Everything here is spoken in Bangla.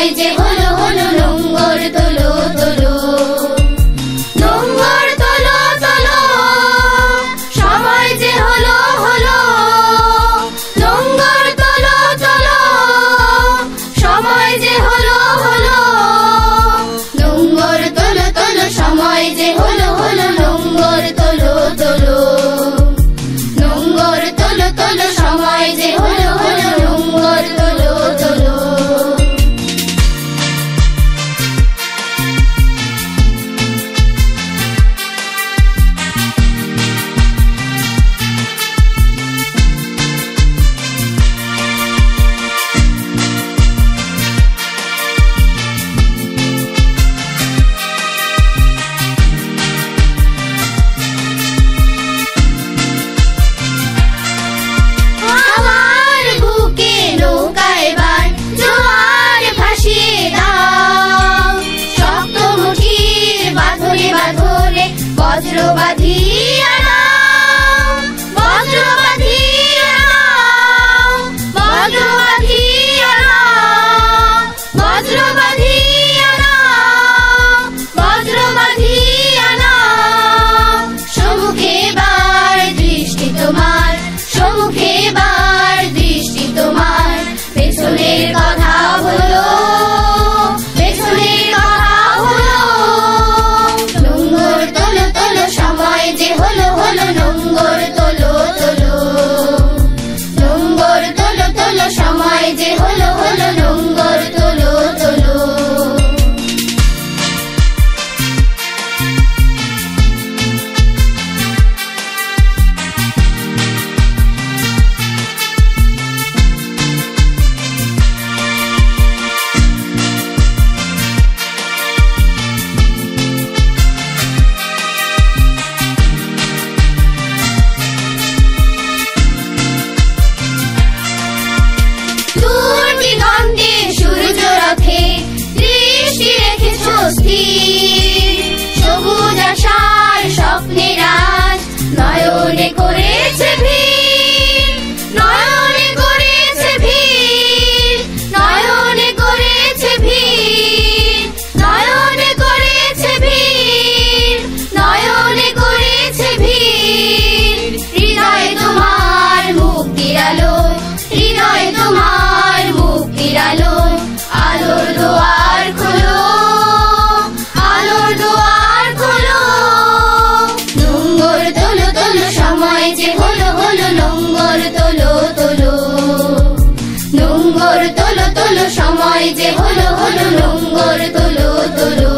সময় যে হলো হলো নোংর তোলো তোলো নোংর তোলো তোলো সময় যে হলো হলো নোংর তোলো তোলো সময় যে হলো হলো নোংর তোলো তোলো সময় যে হলো হলো নোংর তোলো তোলো নোংর তোলো তোলো সময় যে হলো হলো নোংর তোলো তোলো বজ্র বাঁধিয়া নাও বজ্র বাঁধিয়া নাও বজ্র বাঁধিয়া নাও বজ্র বাঁধিয়া নাও বজ্র বাঁধিয়া নাও সম্মুখে বার দৃষ্টি তোমার সম্মুখে বার দৃষ্টি তোমার পেছনের কথা হলো পেছনের কথা হলো নোংর তোলো তোলো সময় যে হলো হলো নোংর তোলো তোলো নোংর তোলো তোলো সময় যে হলো হলো নোংর তোলো তোলো সবুজ আশার স্বপ্নের আজ নয়নে করেছে ভিড় নয়নে করেছে ভিড় নয়নে করেছে ভিড় নয়নে করেছে ভিড় নয়নে করেছে ভিড় হৃদয় তোমার মুক্তির আলো হৃদয় তোমার মুক্তির আলো আলোর দুয়ার খোলো আলোর দুয়ার খোলো নোংর তোলো তোলো সময় যে হলো হলো নোংর তোলো তোলো নোংর তোলো তোলো সময় যে হলো হলো নোংর তোলো তোলো